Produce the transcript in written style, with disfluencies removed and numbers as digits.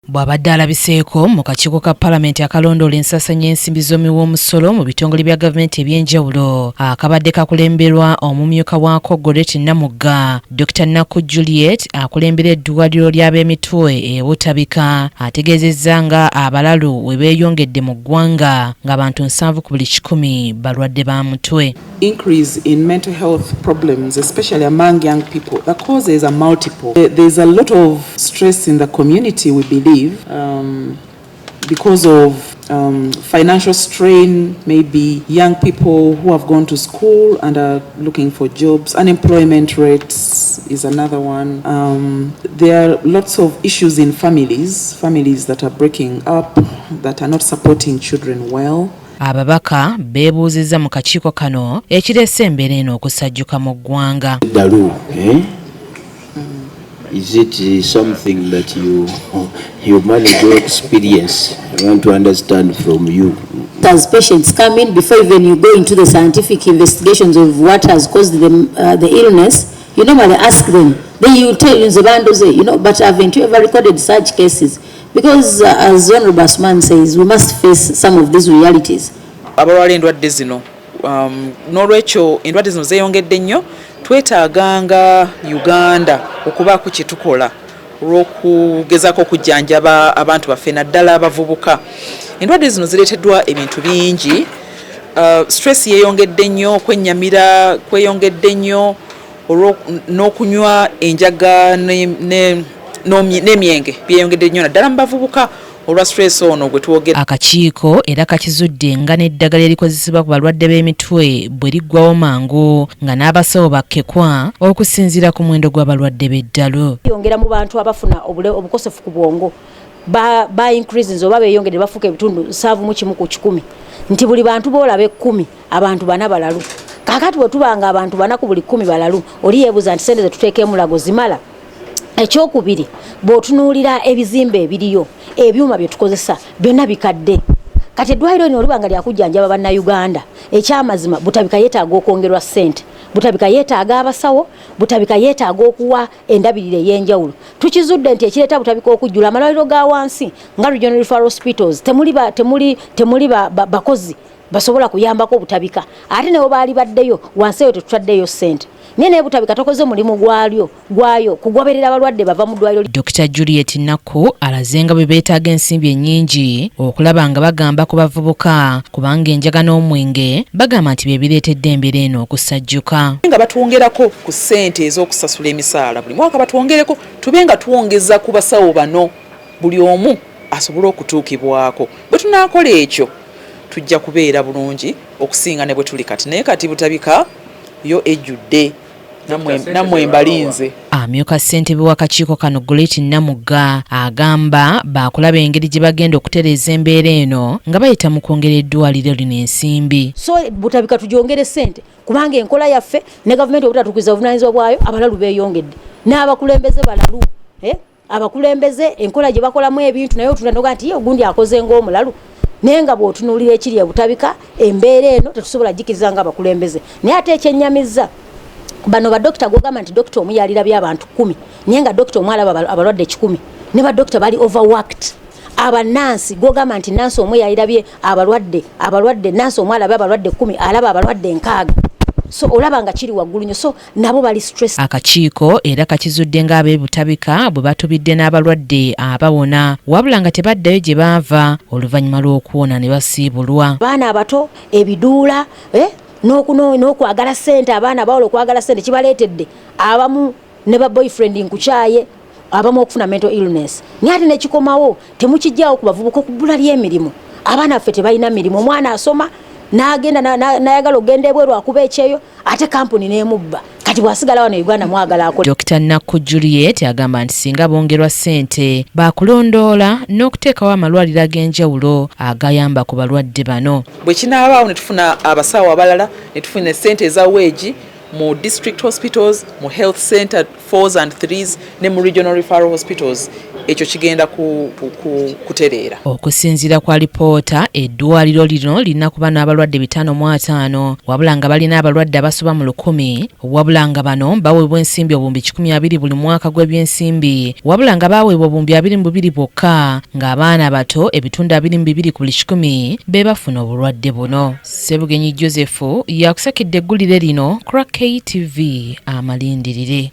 Bw'abadde alabiseeko mu kakiiko ka Paalamenti akalondoola ensasanya ensimbi z'omuwoomusolo mu bitongole bya gavumenti eby'enjawulo akabadde kakulemberwa omumyuka waako Gorette Namugga, Dr. Nakku Juliet akulembera eddwaliro ly'ab'emitwe e Butabika ategeezezza nga abalalu we beeyongedde mu ggwanga ng'abantu 7 ku buli 100 balwadde ba mutwe. Increase in mental health problems, especially among young people. The causes are multiple. There's a lot of stress in the community, we believe, because of financial strain, maybe young people who have gone to school and are looking for jobs. Unemployment rates is another one. There are lots of issues in families that are breaking up, that are not supporting children well. Ababaka beebuuzizza mu kakiiko kano ekireese embeera eno okusajjuka mu ggwanga. Is it something that you manage your experience? I want to understand from you. As patients come in, before even you go into the scientific investigations of what has caused the illness, you normally ask them. Then you tell you, but haven't you ever recorded such cases? Because as Honorable Asman says, we must face some of these realities. Abalwala endwadde zino n'olwekyo endwadde zino zeeyongedde nnyo, twetaaganga Uganda okubaako kye tukola olw'okugezaako okujjanjaba abantu baffe naddala abavubuka. Endwadde zino zireeteddwa ebintu bingi. Stress yeeyongedde nnyo, kwennyamira kweyongedde nnyo, n'okunywa enjaga n'emyenge byeyongedde nnyo naddala mu bavubuka olwa stress ono gwe twogera. Akakiiko era kakizudde nga n'eddagala erikozesebwa ku balwadde b'emitwe bwe liggwawo mangu nga n'abasawo bakkekwa okusinziira ku muwendo gw'abalwadde b'eddalo. Yongera mu bantu abafuna obukosefu ku bwongo ba increases oba beeyongedde bafuuka ebitundu 7 ku 100 nti buli bantu boolaba 10 abantu 4 balalu. Kakati bwe tubanga abantu 4 ku buli 10 balalu oli yeebuuza nti sente zetuteekemu lago zimala. Ekyokubiri bw'otunuulira ebizimbe ebiriyo ebyuma bye tukozesa byonna bikadde. Kati eddwaliro lino olubanga lyakujjanjaba bannayuganda ekyamazima Butabika yeetaaga okwongerwa ssente, Butabika yeetaaga abasawo, Butabika yeetaaga okuwa endabirire ey'enjawulo. Tukizudde nti ekireeta Butabika okujjula amalwaliro ga wansi nga Regional Referral Hospitals temuli bakozi basobola kuyambako Butabika. Ate ne baali baddeyo wansi eyo tetutaddeyo ssente. Nene Butabika tokoze mulimu gwayo kugoberera abalwadde bava mu ddwaliro. Dr. Juliet Nakku alazenga bwe beetaaga ensimbi ennyingi okulaba nga bagamba ku bavubuka kubanga enjaga n'omwenge bagamba nti bye bireetedde embeera eno okusajjuka. Nga batwongerako ku ssente ez'okusasula emisaala buli mwaka batwongereko tube nga tuwongeza ku basawo bano buli omu asobole okutuukibwako. Bwe tunaakola ekyo tujja kubeera bulungi okusinga ne bwe tuli kati. Naye kati Butabika yo ejjudde namwe mbalinze. Amyuka ssentebe w'akakiiko kano Gorette Namugga agamba baakulaba engeri gye bagenda okutereeza embeera eno nga bayita mu kwongera eddwaliro lino ensimbi. So Butabika tugyongere ssente kubanga enkola yaffe ne gavumenti obutatuukiza obuvunaanyizibwa bwayo abalalu beeyongedde n'abakulembeze balalu. Abakulembeze enkola gye bakolamu ebintu naye otunanoga nti ye ogundi akoze ng'omulalu. Naye nga bw'otunuulira ekiri e Butabika embeera eno tetusobola jjikiriza nga abakulembeze. Naye ate ekyennyamizza bano badokita gwogamba nti dokita omu yalirabye abantu 10 naye nga dokita omu alaba abalwadde 100 ne badokita bali overworked. Abannansi gwogamba nti nansi omu yalirabye abalwadde nansi omu alabye abalwadde 10 alaba abalwadde 6. So olaba nga kiri waggulu nnyo, so nabo bali stress. Akakiiko era kakizudde ng'ab'e Butabika bwe batubidde n'abalwadde abawona wabula nga tebaddayo gye baava oluvannyuma lw'okuwona ne basiibulwa. Abaana abato ebiduula n'okwagala ssente, abaana abawala okwagala ssente kibaleetedde abamu ne ba boyfriend nkukyaye abamu okufuna mental illness. Naye ate nekikomawo temukijjawo ku bavubuka okubbula ly'emirimu. Abaana baffe tebalina mirimu, omwana asoma n'agenda n'ayagala okugenda ebweru akuba ekyeyo ate kampuni n'emubba. Kati bw'asigala wano Uganda mwagala akole. Dr. Nakku Juliet agamba nti singa bongerwa ssente baakulondoola n'okuteekawo amalwaliro ag'enjawulo agayamba ku balwadde bano. Bwe kinaabaawo ne tufuna abasawo abalala ne tufuna ssente eza weegi mu district hospitals, mu health center 4s and 3s ne mu regional referral hospitals ekyo kigenda kutereera. Okusinziira kwa lipoota, eddwaliro lino lirina kuba n'abalwadde 505 wabula nga balina abalwadde abasoba mu 1,000 wabula nga bano baweebwa ensimbi obuwumbi 120 buli mwaka gw'ebyensimbi wabula nga baweebwa obuwumbi 22 bwokka ng'abaana bato ebitundu 22 ku buli 100 be bafuna obulwadde buno. Ssebugenyi Joseph yakusakidde eggulire lino Crack KTV amalindirire.